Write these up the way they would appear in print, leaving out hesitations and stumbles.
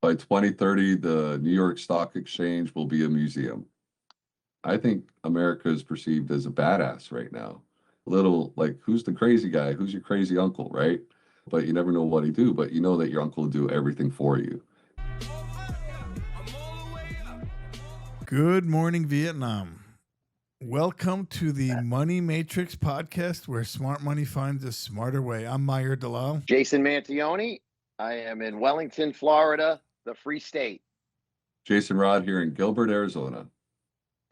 by 2030, the New York Stock Exchange will be a museum. I think America is perceived as a badass right now. Little like, who's the crazy guy? Who's your crazy uncle, right? But you never know what he do, but you know that your uncle will do everything for you. Good morning, Vietnam. Welcome to the Money Matrix podcast, where smart money finds a smarter way. I'm Meyer Dalal. Jason Mantione. I am in Wellington, Florida, the Free State. JRod here in Gilbert, Arizona.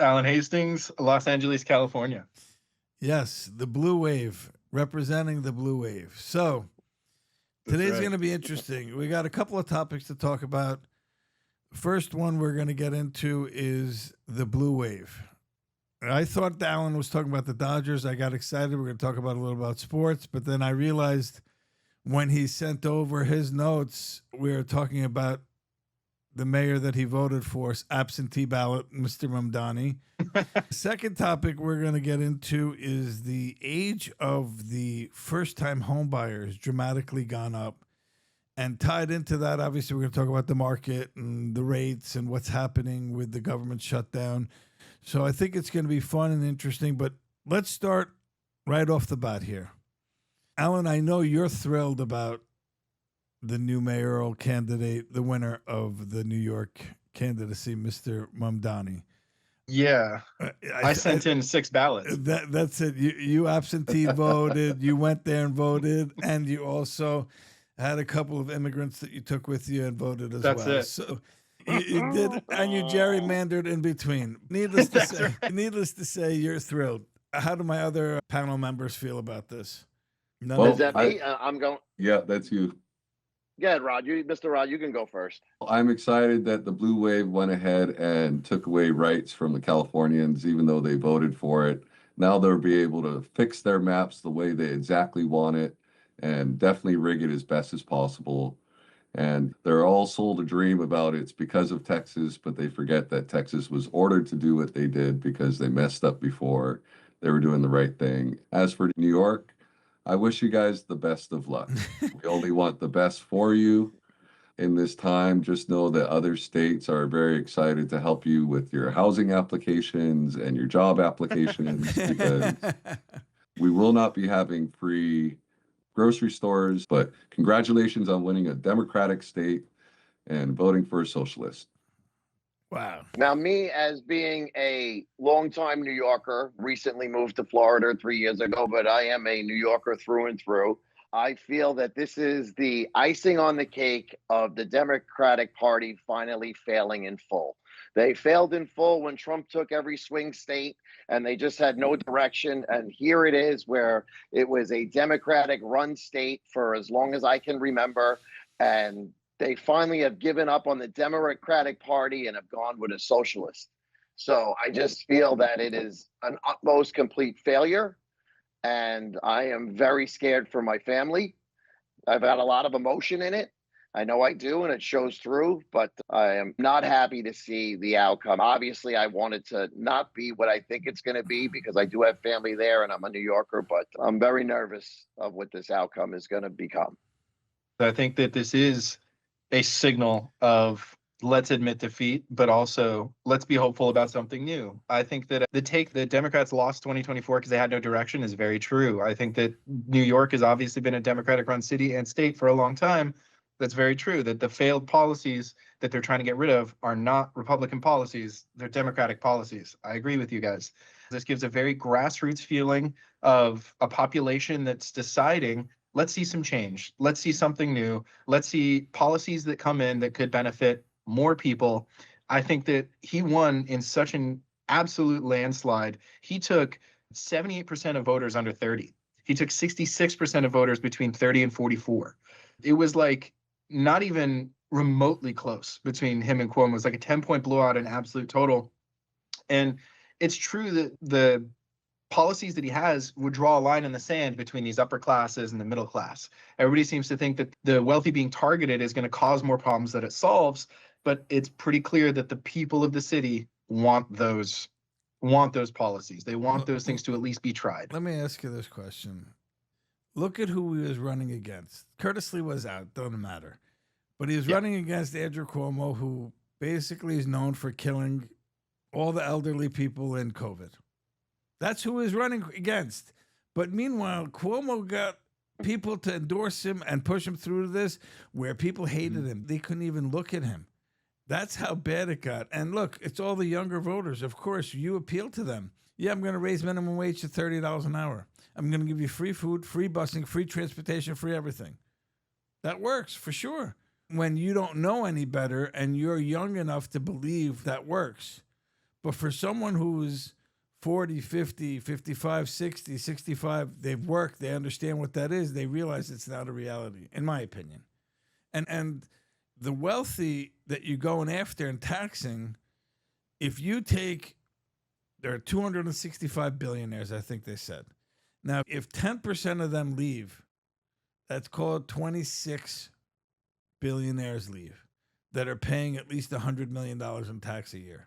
Alan Hastings, Los Angeles, California. Yes, the blue wave, representing the blue wave. So today's going to be interesting. We got a couple of topics to talk about. First one we're going to get into is the blue wave. I thought Alan was talking about the Dodgers. I got excited. We're going to talk about a little about sports, but then I realized when he sent over his notes, we were talking about the mayor that he voted for, absentee ballot, Mr. Mamdani. Second topic we're going to get into is the age of the first-time home buyers dramatically gone up. And tied into that, obviously, we're going to talk about the market and the rates and what's happening with the government shutdown. So I think it's going to be fun and interesting. But let's start right off the bat here. Alan, I know you're thrilled about the new mayoral candidate, the winner of the New York candidacy, Mr. Mamdani. Yeah, I sent in 6 ballots. That's it. You absentee voted, you went there and voted, and you also had a couple of immigrants that you took with you and voted as well. That's it. So you did, and you gerrymandered in between. Needless to say, you're thrilled. How do my other panel members feel about this? No, is that me? I'm going. Yeah, that's you. Yeah, Rod. Mr. Rod, you can go first. I'm excited that the blue wave went ahead and took away rights from the Californians, even though they voted for it. Now they'll be able to fix their maps the way they exactly want it, and definitely rig it as best as possible. And they're all sold a dream about it's because of Texas, but they forget that Texas was ordered to do what they did because they messed up before. They were doing the right thing. As for New York, I wish you guys the best of luck. We only want the best for you in this time. Just know that other states are very excited to help you with your housing applications and your job applications, because we will not be having free grocery stores. But congratulations on winning a Democratic state and voting for a socialist. Wow. Now, me, as being a longtime New Yorker, recently moved to Florida 3 years ago, but I am a New Yorker through and through. I feel that this is the icing on the cake of the Democratic Party finally failing in full. They failed in full when Trump took every swing state and they just had no direction. And here it is, where it was a Democratic run state for as long as I can remember. And they finally have given up on the Democratic Party and have gone with a socialist. So I just feel that it is an utmost complete failure. And I am very scared for my family. I've had a lot of emotion in it. I know I do, and it shows through, but I am not happy to see the outcome. Obviously, I want it to not be what I think it's going to be, because I do have family there and I'm a New Yorker, but I'm very nervous of what this outcome is going to become. I think that this is a signal of let's admit defeat, but also let's be hopeful about something new. I think that the take that Democrats lost 2024 because they had no direction is very true. I think that New York has obviously been a Democratic-run city and state for a long time. That's very true, that the failed policies that they're trying to get rid of are not Republican policies, they're Democratic policies. I agree with you guys. This gives a very grassroots feeling of a population that's deciding, let's see some change, let's see something new, let's see policies that come in that could benefit more people. I think that he won in such an absolute landslide. He took 78% of voters under 30. He took 66% of voters between 30 and 44. It was like not even remotely close between him and Cuomo. It was like a 10-point blowout in absolute total. And it's true that the policies that he has would draw a line in the sand between these upper classes and the middle class. Everybody seems to think that the wealthy being targeted is going to cause more problems that it solves, but it's pretty clear that the people of the city want those policies. They want those things to at least be tried. Let me ask you this question. Look at who he was running against. Curtis Lee was out, doesn't matter. But he was running against Andrew Cuomo, who basically is known for killing all the elderly people in COVID. That's who he's running against. But meanwhile, Cuomo got people to endorse him and push him through this where people hated him. They couldn't even look at him. That's how bad it got. And look, it's all the younger voters. Of course, you appeal to them. Yeah, I'm going to raise minimum wage to $30 an hour. I'm going to give you free food, free busing, free transportation, free everything. That works for sure. When you don't know any better and you're young enough to believe that works. But for someone who's 40, 50, 55, 60, 65, they've worked, they understand what that is, they realize it's not a reality, in my opinion. And the wealthy that you're going after and taxing, if you take, there are 265 billionaires, I think they said. Now, if 10% of them leave, that's called 26 billionaires leave that are paying at least $100 million in tax a year.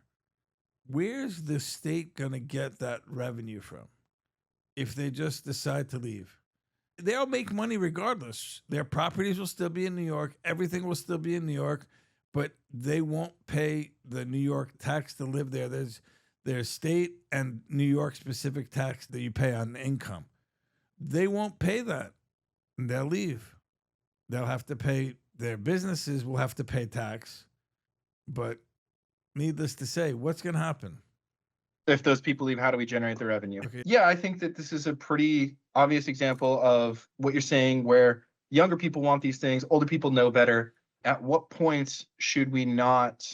Where's the state going to get that revenue from if they just decide to leave? They'll make money regardless. Their properties will still be in New York. Everything will still be in New York, but they won't pay the New York tax to live there. There's state and New York specific tax that you pay on income. They won't pay that. And they'll leave. They'll have to pay, their businesses will have to pay tax. But needless to say, what's going to happen? If those people leave, how do we generate the revenue? Okay. Yeah, I think that this is a pretty obvious example of what you're saying, where younger people want these things, older people know better. At what point should we not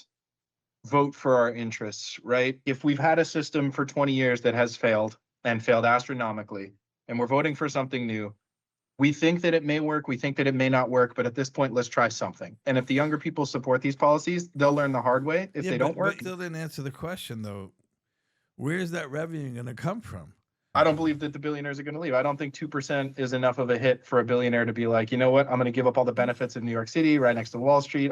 vote for our interests, right? If we've had a system for 20 years that has failed and failed astronomically, and we're voting for something new, we think that it may work, we think that it may not work, but at this point, let's try something. And if the younger people support these policies, they'll learn the hard way. If they don't work. But still didn't answer the question, though. Where's that revenue going to come from? I don't believe that the billionaires are going to leave. I don't think 2% is enough of a hit for a billionaire to be like, you know what, I'm going to give up all the benefits of New York City, right next to Wall Street,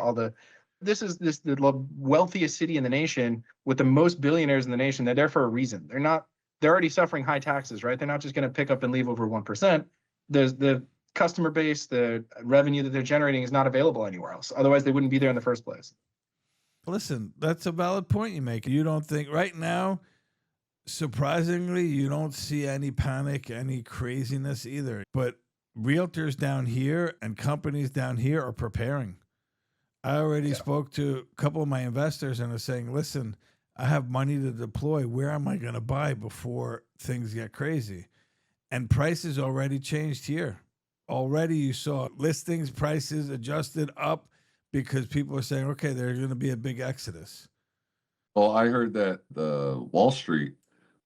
this is the wealthiest city in the nation with the most billionaires in the nation. They're there for a reason. They're already suffering high taxes, right? They're not just going to pick up and leave over 1%. There's the customer base, the revenue that they're generating is not available anywhere else. Otherwise, they wouldn't be there in the first place. Listen, that's a valid point you make. You don't think right now, surprisingly, you don't see any panic, any craziness either. But realtors down here and companies down here are preparing. I already spoke to a couple of my investors and are saying, listen, I have money to deploy. Where am I going to buy before things get crazy? And prices already changed here. Already you saw listings prices adjusted up because people are saying, okay, there's going to be a big exodus. Well, I heard that the Wall Street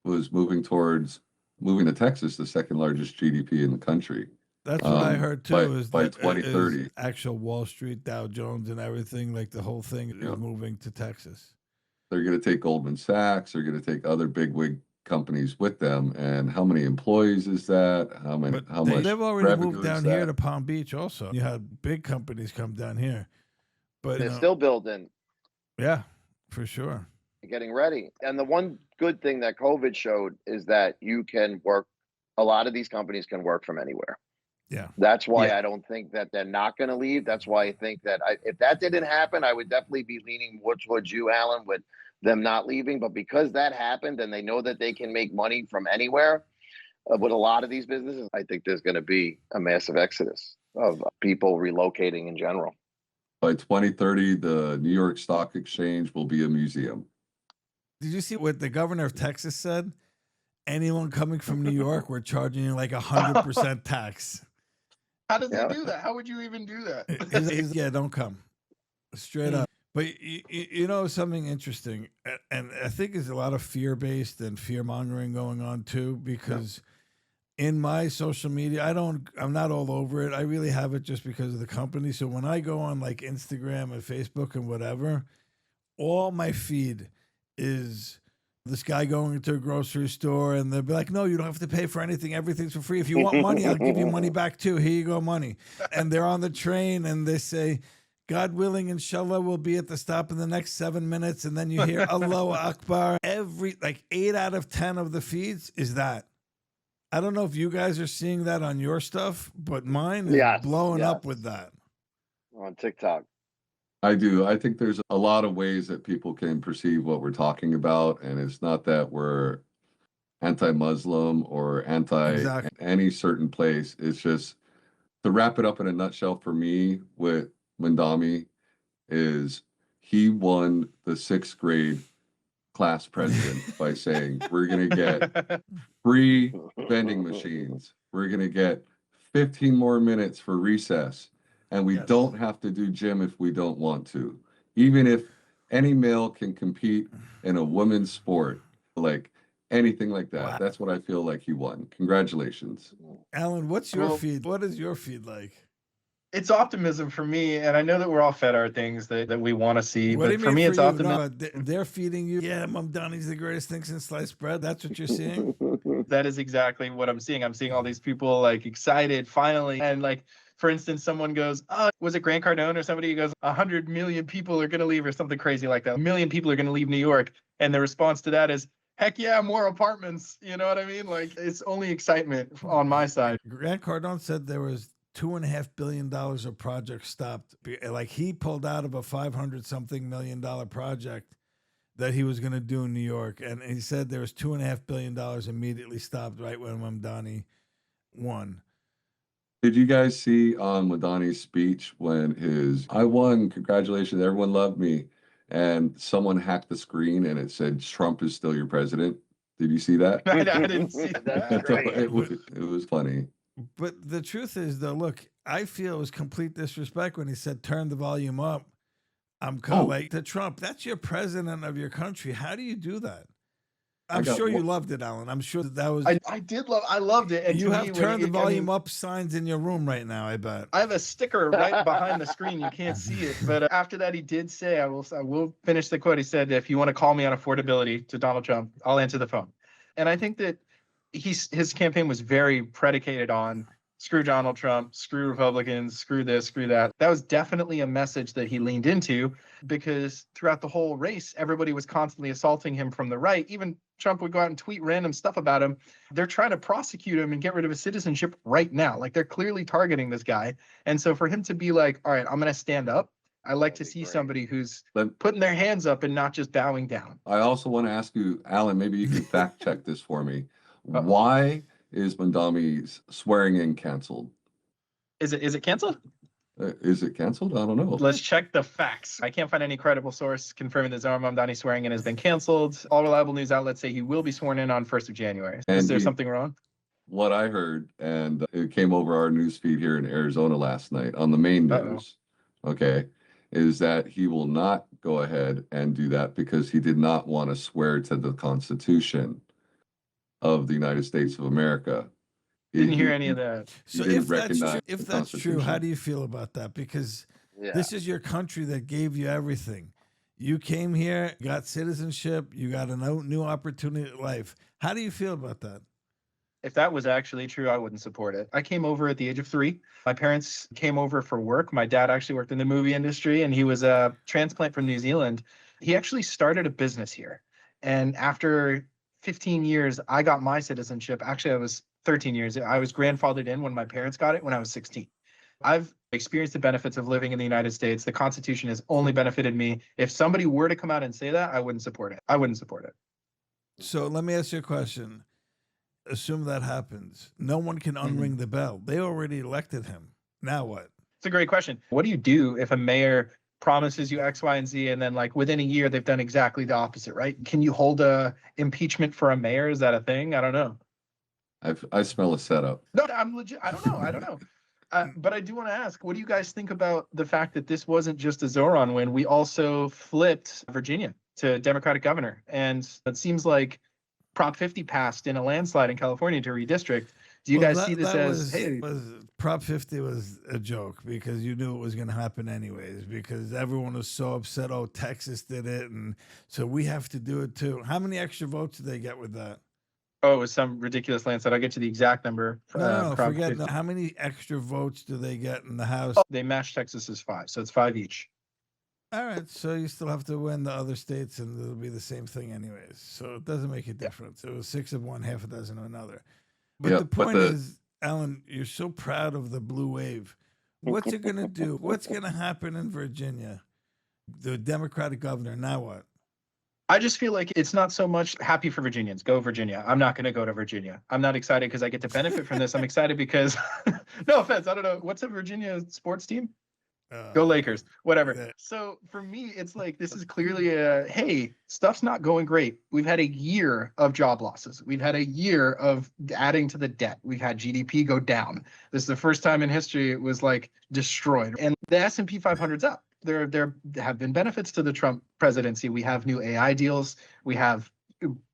was moving to Texas, the second largest GDP in the country. That's what I heard too. By 2030, is actual Wall Street, Dow Jones, and everything, like the whole thing is moving to Texas. They're going to take Goldman Sachs. They're going to take other bigwig companies with them. And how many employees is that? How much? They've already moved down here to Palm Beach. Also, you had big companies come down here, but they're still building. Yeah, for sure. Getting ready. And the one good thing that COVID showed is that you can work. A lot of these companies can work from anywhere. Yeah. That's why I don't think that they're not going to leave. That's why I think that if that didn't happen, I would definitely be leaning more towards you, Alan, with them not leaving. But because that happened and they know that they can make money from anywhere with a lot of these businesses, I think there's going to be a massive exodus of people relocating in general. By 2030, the New York Stock Exchange will be a museum. Did you see what the governor of Texas said? Anyone coming from New York, we're charging you like 100% tax. How does he do that? How would you even do that? Yeah, don't come. Straight up. But you know something interesting, and I think there's a lot of fear-based and fear-mongering going on too, because in my social media, I'm not all over it. I really have it just because of the company. So when I go on like Instagram and Facebook and whatever, all my feed is this guy going into a grocery store and they'll be like, no, you don't have to pay for anything. Everything's for free. If you want money, I'll give you money back too. Here you go, money. And they're on the train and they say, God willing, inshallah, we'll be at the stop in the next 7 minutes. And then you hear Allahu Akbar. 8 out of 10 of the feeds is that. I don't know if you guys are seeing that on your stuff, but mine is blowing up with that. On TikTok. I do. I think there's a lot of ways that people can perceive what we're talking about, and it's not that we're anti-Muslim or anti Exactly. any certain place. It's just to wrap it up in a nutshell for me with Mamdani is he won the sixth grade class president by saying we're going to get free vending machines. We're going to get 15 more minutes for recess. And we Yes. don't have to do gym if we don't want to. Even if any male can compete in a women's sport, like anything like that. Wow. That's what I feel like he won. Congratulations. Alan, what's your Well- feed? What is your feed like? It's optimism for me, and I know that we're all fed our things that we want to see, What do but you for mean me, for it's you? optimism. No, they're feeding you. Yeah, Mamdani's the greatest thing since sliced bread. That's what you're seeing. That is exactly what I'm seeing. I'm seeing all these people like excited finally, and like for instance, someone goes, "Oh, was it Grant Cardone or somebody?" Who goes, "100 million people are going to leave," or something crazy like that. 1 million people are going to leave New York, and the response to that is, "Heck yeah, more apartments!" You know what I mean? Like it's only excitement on my side. Grant Cardone said there was $2.5 billion of projects stopped. Like he pulled out of a 500-something million dollar project that he was going to do in New York, and he said there was $2.5 billion immediately stopped right when Mamdani won. Did you guys see on Mamdani's speech when I won, congratulations, everyone loved me, and someone hacked the screen and it said Trump is still your president? Did you see that? I didn't see That's that. great. It was funny. But the truth is, though, look, I feel it was complete disrespect when he said, turn the volume up. I'm kind of like, to Trump, that's your president of your country. How do you do that? I'm sure you loved it, Alan. I'm sure that was. I loved it. And you to have me, turn the volume up signs in your room right now, I bet. I have a sticker right behind the screen. You can't see it. But after that, he did say, I will finish the quote. He said, if you want to call me on affordability to Donald Trump, I'll answer the phone. And I think that his campaign was very predicated on screw Donald Trump, screw Republicans, screw this, screw that. That was definitely a message that he leaned into because throughout the whole race, everybody was constantly assaulting him from the right. Even Trump would go out and tweet random stuff about him. They're trying to prosecute him and get rid of his citizenship right now. Like they're clearly targeting this guy. And so for him to be like, all right, I'm going to stand up. I like to see somebody who's putting their hands up and not just bowing down. I also want to ask you, Alan, maybe you can fact check this for me. Uh-oh. Why is Mamdani's swearing in canceled? Is it canceled? Is it canceled? I don't know. Let's check the facts. I can't find any credible source confirming that Zohar Mamdani swearing in has been canceled. All reliable news outlets say he will be sworn in on 1st of January. Is there something wrong? What I heard, and it came over our news feed here in Arizona last night on the main news, okay, is that he will not go ahead and do that because he did not want to swear to the Constitution of the United States of America. Didn't hear any of that. So if that's true, how do you feel about that? Because this is your country that gave you everything. You came here, got citizenship, you got a new opportunity at life. How do you feel about that? If that was actually true, I wouldn't support it. I came over at the age of 3. My parents came over for work. My dad actually worked in the movie industry, and he was a transplant from New Zealand. He actually started a business here. And after 15 years, I got my citizenship. Actually, I was 13 years. I was grandfathered in when my parents got it when I was 16. I've experienced the benefits of living in the United States. The Constitution has only benefited me. If somebody were to come out and say that, I wouldn't support it. I wouldn't support it. So let me ask you a question. Assume that happens. No one can unring the bell. They already elected him. Now what? It's a great question. What do you do if a mayor promises you X, Y, and Z, and then like within a year they've done exactly the opposite, right? Can you hold a impeachment for a mayor? Is that a thing? I don't know. I smell a setup. No, I'm legit. I don't know. But I do want to ask, what do you guys think about the fact that this wasn't just a Zoran win? We also flipped Virginia to Democratic governor. And it seems like Prop 50 passed in a landslide in California to redistrict. Do you guys see this as, Prop 50 was a joke because you knew it was going to happen anyways, because everyone was so upset. Oh, Texas did it. And so we have to do it too. How many extra votes did they get with that? Oh, it was some ridiculous landslide. I'll get you the exact number. No, forget. No. How many extra votes do they get in the House? Oh, they matched Texas's 5, so it's 5 each. All right, so you still have to win the other states, and it'll be the same thing anyways. So it doesn't make a difference. It was 6 of one, half a dozen of another. But the point is, Alan, you're so proud of the blue wave. What's it going to do? What's going to happen in Virginia? The Democratic governor, now what? I just feel like it's not so much happy for Virginians. Go Virginia. I'm not going to go to Virginia. I'm not excited because I get to benefit from this. I'm excited because, no offense, I don't know. What's a Virginia sports team? Go Lakers, whatever. Yeah. So for me, it's like, this is clearly hey, stuff's not going great. We've had a year of job losses. We've had a year of adding to the debt. We've had GDP go down. This is the first time in history it was like destroyed. And the S&P 500's up. There have been benefits to the Trump presidency. We have new AI deals. We have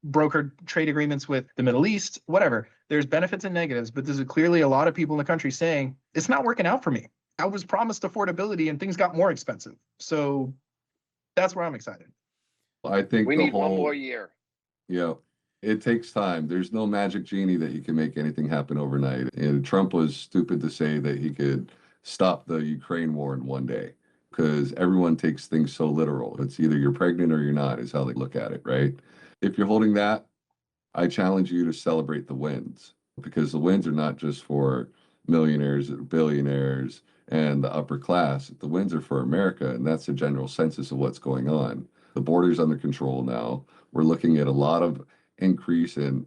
brokered trade agreements with the Middle East, whatever. There's benefits and negatives, but there's clearly a lot of people in the country saying it's not working out for me. I was promised affordability and things got more expensive. So that's where I'm excited. I think We the need one whole, more year. yeah, it takes time. There's no magic genie that you can make anything happen overnight. And Trump was stupid to say that he could stop the Ukraine war in one day because everyone takes things so literal. It's either you're pregnant or you're not, is how they look at it, right? If you're holding that, I challenge you to celebrate the wins because the wins are not just for millionaires or billionaires and the upper class. The wins are for America, and that's the general census of what's going on. The border's under control now. We're looking at a lot of increase in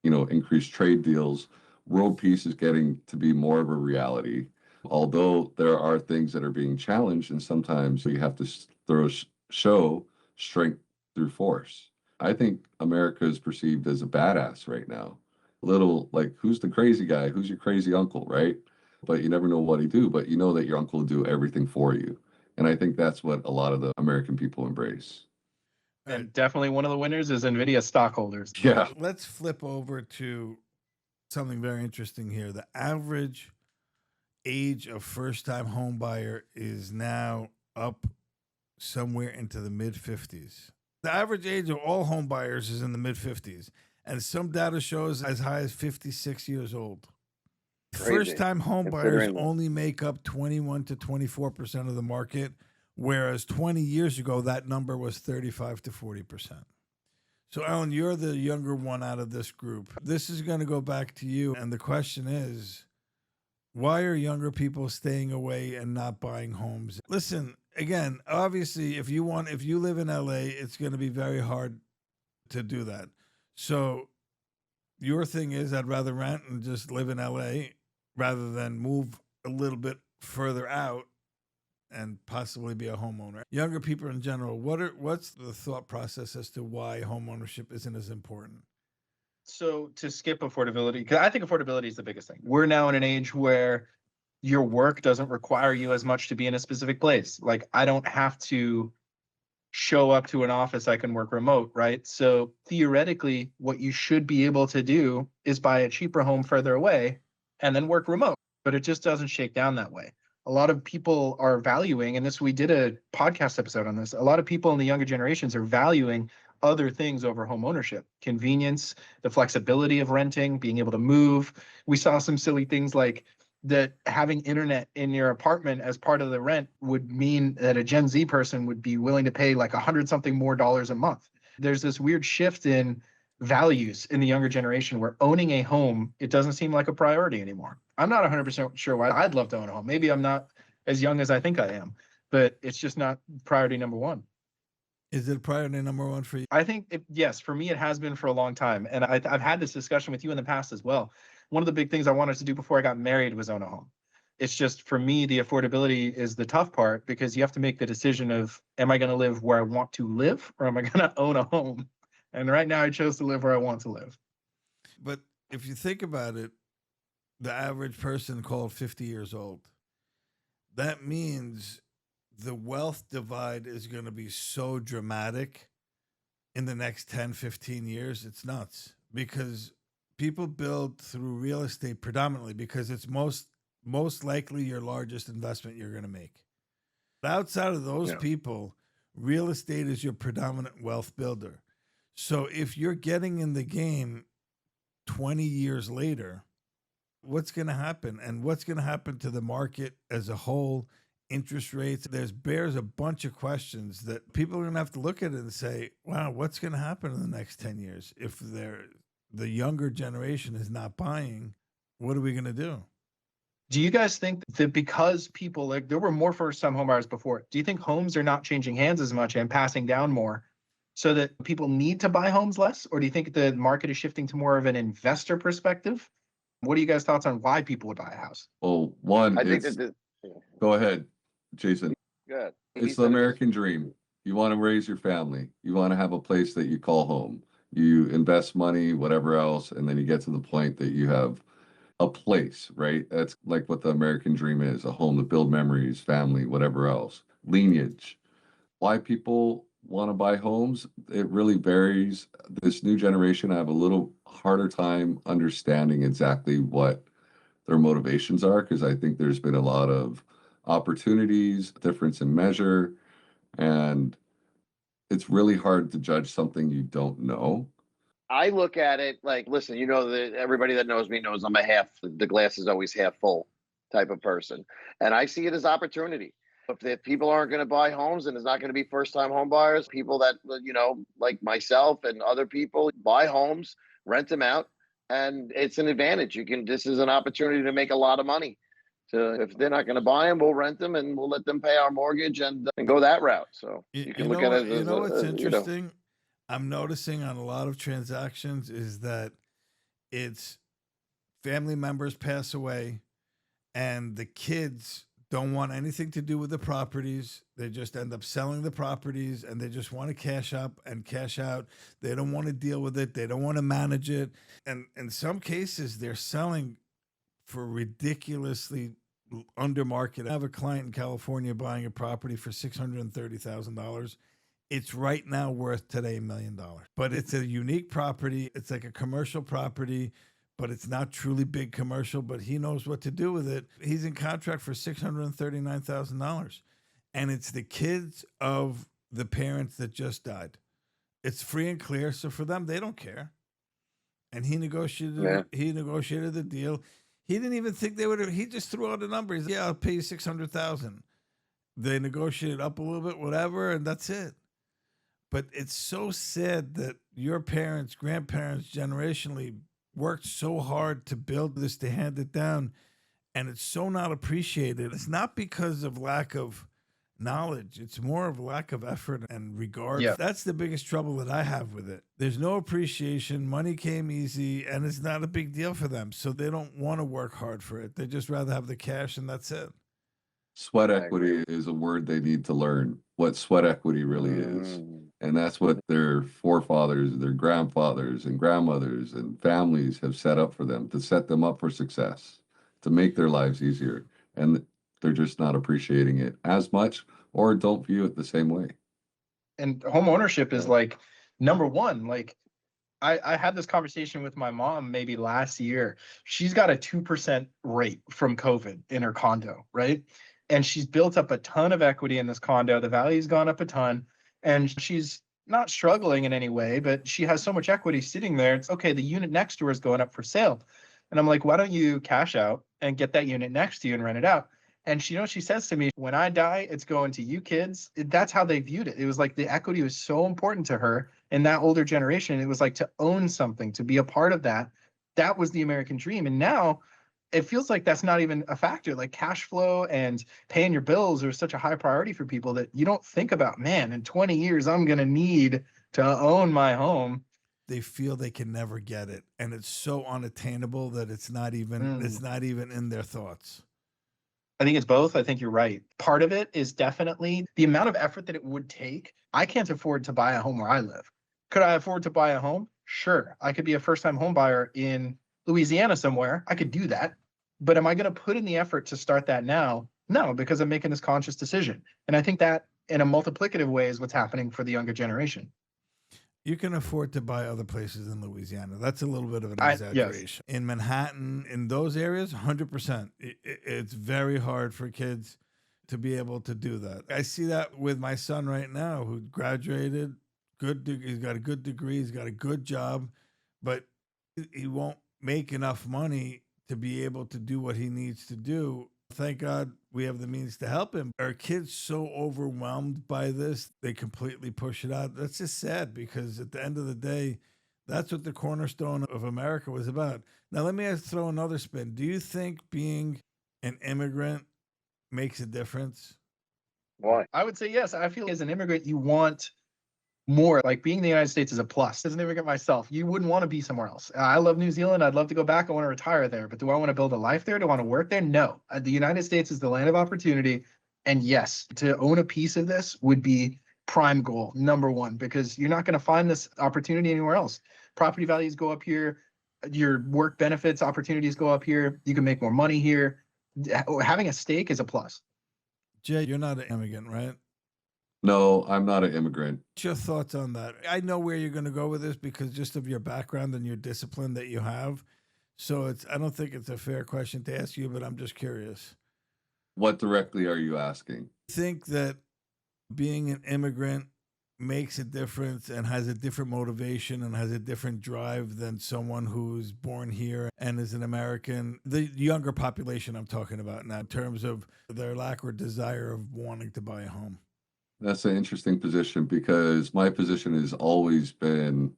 increased trade deals. World peace is getting to be more of a reality. Although there are things that are being challenged, and sometimes you have to show strength through force. I think America is perceived as a badass right now. Little like, who's the crazy guy? Who's your crazy uncle, right? But you never know what he do, but you know that your uncle will do everything for you. And I think that's what a lot of the American people embrace. And definitely one of the winners is NVIDIA stockholders. Yeah. Let's flip over to something very interesting here. The average age of first-time home buyer is now up somewhere into the mid-50s. The average age of all home buyers is in the mid-50s, and some data shows as high as 56 years old. Crazy. First-time home buyers Considering that. only make up 21 to 24% of the market, whereas 20 years ago, that number was 35 to 40%. So, Alan, you're the younger one out of this group. This is going to go back to you, and the question is, why are younger people staying away and not buying homes? Listen, again, obviously, if you live in LA, it's going to be very hard to do that. So your thing is, I'd rather rent and just live in LA rather than move a little bit further out and possibly be a homeowner. Younger people in general, what's the thought process as to why homeownership isn't as important? So to skip affordability, because I think affordability is the biggest thing. We're now in an age where your work doesn't require you as much to be in a specific place. Like, I don't have to show up to an office. I can work remote, right? So theoretically, what you should be able to do is buy a cheaper home further away and then work remote. But it just doesn't shake down that way. A lot of people are valuing, and we did a podcast episode on this. A lot of people in the younger generations are valuing other things over home ownership: convenience, the flexibility of renting, being able to move. We saw some silly things like that having internet in your apartment as part of the rent would mean that a Gen Z person would be willing to pay like $100-something more a month. There's this weird shift in values in the younger generation where owning a home, it doesn't seem like a priority anymore. I'm not 100% sure why. I'd love to own a home. Maybe I'm not as young as I think I am, but it's just not priority number one. Is it priority number one for you? I think, yes, for me, it has been for a long time. And I've had this discussion with you in the past as well. One of the big things I wanted to do before I got married was own a home. It's just, for me, the affordability is the tough part, because you have to make the decision of, am I going to live where I want to live, or am I going to own a home? And right now I chose to live where I want to live. But if you think about it, the average person called 50 years old. That means the wealth divide is going to be so dramatic in the next 10, 15 years. It's nuts, because people build through real estate predominantly because it's most likely your largest investment you're going to make. But outside of those people, real estate is your predominant wealth builder. So if you're getting in the game 20 years later, what's going to happen? And what's going to happen to the market as a whole? Interest rates, bears a bunch of questions that people are going to have to look at it and say, wow, what's going to happen in the next 10 years? If the younger generation is not buying, what are we going to do? Do you guys think that because people, like, there were more first-time homebuyers before, do you think homes are not changing hands as much and passing down more so that people need to buy homes less? Or do you think the market is shifting to more of an investor perspective? What are you guys' thoughts on why people would buy a house? Well, one, I think it's, that go ahead, Jason. good. It's the American dream. You want to raise your family. You want to have a place that you call home. You invest money, whatever else, and then you get to the point that you have a place, right? That's like what the American dream is, a home to build memories, family, whatever else, lineage. Why people want to buy homes, it really varies. This new generation, I have a little harder time understanding exactly what their motivations are because I think there's been a lot of opportunities, difference in measure, and it's really hard to judge something you don't know. I look at it like, listen, you know that everybody that knows me knows I'm a half, the glass is always half full type of person. And I see it as opportunity. If people aren't going to buy homes and it's not going to be first time home buyers, people that, like myself and other people buy homes, rent them out, and it's an advantage. This is an opportunity to make a lot of money. So if they're not going to buy them, we'll rent them and we'll let them pay our mortgage and go that route. So you can look at it as, you know what's interesting? I'm noticing on a lot of transactions is that it's family members pass away and the kids don't want anything to do with the properties. They just end up selling the properties and they just want to cash up and cash out. They don't want to deal with it. They don't want to manage it. And in some cases, they're selling for ridiculously under market. I have a client in California buying a property for $630,000. It's right now worth today $1 million. But it's a unique property. It's like a commercial property, but it's not truly big commercial, but he knows what to do with it. He's in contract for $639,000. And it's the kids of the parents that just died. It's free and clear. So for them, they don't care. And he negotiated the deal. He didn't even think they would. He just threw out a number. He's like, yeah, I'll pay you $600,000. They negotiated up a little bit, whatever, and that's it. But it's so sad that your parents, grandparents, generationally worked so hard to build this, to hand it down, and it's so not appreciated. It's not because of lack of knowledge. It's more of lack of effort and regard. Yeah. That's the biggest trouble that I have with it. There's no appreciation. Money came easy, and it's not a big deal for them. So they don't want to work hard for it. They just rather have the cash, and that's it. Sweat equity is a word they need to learn, what sweat equity really is. And that's what their forefathers, their grandfathers and grandmothers and families have set up for them, to set them up for success, to make their lives easier. And they're just not appreciating it as much or don't view it the same way. And home ownership is like number one. Like I had this conversation with my mom maybe last year. She's got a 2% rate from COVID in her condo, right? And she's built up a ton of equity in this condo. The value's gone up a ton. And she's not struggling in any way, but she has so much equity sitting there. It's okay. The unit next to her is going up for sale. And I'm like, why don't you cash out and get that unit next to you and rent it out? And she says to me, when I die, it's going to you kids. That's how they viewed it. It was like the equity was so important to her in that older generation. It was like to own something, to be a part of that. That was the American dream. And now it feels like that's not even a factor. Like cash flow and paying your bills are such a high priority for people that you don't think about, man, in 20 years, I'm going to need to own my home. They feel they can never get it. And it's so unattainable that it's not even in their thoughts. I think it's both. I think you're right. Part of it is definitely the amount of effort that it would take. I can't afford to buy a home where I live. Could I afford to buy a home? Sure. I could be a first-time home buyer in Louisiana somewhere. I could do that. But am I going to put in the effort to start that now? No, because I'm making this conscious decision. And I think that in a multiplicative way is what's happening for the younger generation. You can afford to buy other places in Louisiana. That's a little bit of an exaggeration. Yes. In Manhattan, in those areas, 100%. It's very hard for kids to be able to do that. I see that with my son right now, who graduated, he's got a good degree, he's got a good job, but he won't make enough money to be able to do what he needs to do. Thank God we have the means to help him. Are kids so overwhelmed by this, they completely push it out? That's just sad, because at the end of the day, that's what the cornerstone of America was about. Now, let me throw another spin. Do you think being an immigrant makes a difference? Why? I would say yes. I feel as an immigrant, you want more. Like being in the United States is a plus. As an immigrant myself, you wouldn't want to be somewhere else. I love New Zealand. I'd love to go back. I want to retire there. But do I want to build a life there? Do I want to work there? No. The United States is the land of opportunity. And yes, to own a piece of this would be prime goal, number one, because you're not going to find this opportunity anywhere else. Property values go up here. Your work benefits opportunities go up here. You can make more money here. Having a stake is a plus. Jay, you're not an immigrant, right? No, I'm not an immigrant. What's your thoughts on that? I know where you're going to go with this because just of your background and your discipline that you have. So I don't think it's a fair question to ask you, but I'm just curious. What directly are you asking? Think that being an immigrant makes a difference and has a different motivation and has a different drive than someone who's born here and is an American, the younger population I'm talking about now, in terms of their lack or desire of wanting to buy a home? That's an interesting position because my position has always been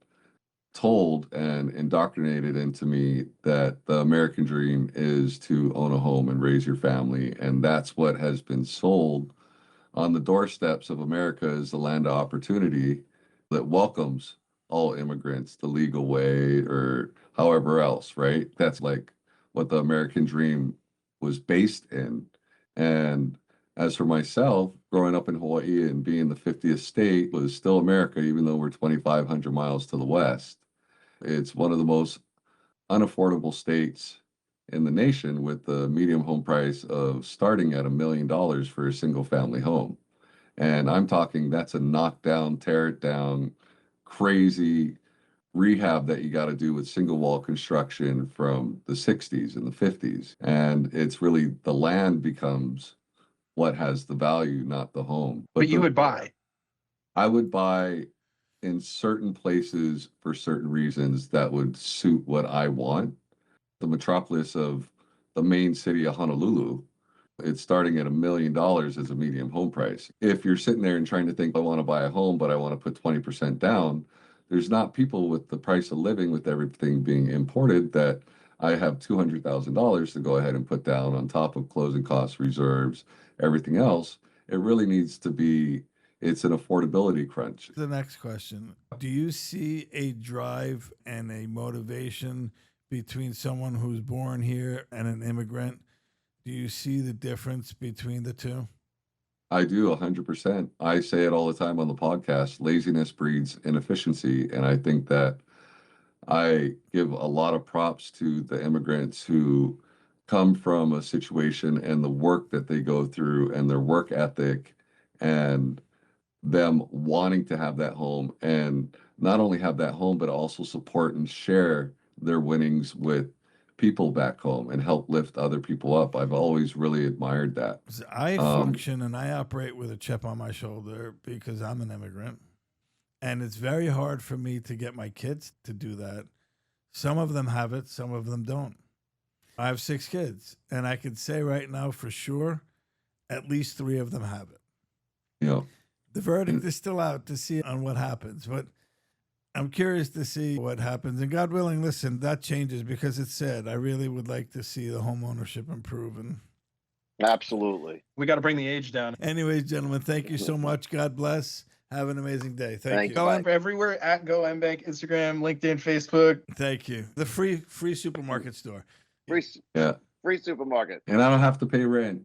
told and indoctrinated into me that the American dream is to own a home and raise your family. And that's what has been sold on the doorsteps of America as the land of opportunity that welcomes all immigrants the legal way or however else, right? That's like what the American dream was based in. And as for myself, growing up in Hawaii and being the 50th state was still America, even though we're 2,500 miles to the west. It's one of the most unaffordable states in the nation with the median home price of starting at $1 million for a single family home. And I'm talking that's a knockdown, tear it down, crazy rehab that you got to do with single wall construction from the 60s and the 50s. And it's really the land becomes what has the value, not the home. But you would buy. I would buy in certain places for certain reasons that would suit what I want. The metropolis of the main city of Honolulu, it's starting at $1 million as a medium home price. If you're sitting there and trying to think, I want to buy a home, but I want to put 20% down, there's not people with the price of living with everything being imported that I have $200,000 to go ahead and put down on top of closing costs, reserves, everything else. It really needs to be, it's an affordability crunch. The next question. Do you see a drive and a motivation between someone who's born here and an immigrant? Do you see the difference between the two? I do 100%. I say it all the time on the podcast, laziness breeds inefficiency. And I think that I give a lot of props to the immigrants who come from a situation and the work that they go through and their work ethic and them wanting to have that home and not only have that home, but also support and share their winnings with people back home and help lift other people up. I've always really admired that. I function and I operate with a chip on my shoulder because I'm an immigrant. And it's very hard for me to get my kids to do that. Some of them have it, some of them don't. I have 6 kids, and I can say right now for sure, at least 3 of them have it. You know, The verdict is still out to see on what happens, but I'm curious to see what happens. And God willing, listen, that changes because it's sad. I really would like to see the home ownership improve. And Absolutely. We got to bring the age down. anyways, gentlemen, thank you so much. God bless. Have an amazing day. Thank you. Thank you. Go everywhere at Go MBank, Instagram, LinkedIn, Facebook. Thank you. The free supermarket store. Free, yeah. free supermarket. And I don't have to pay rent.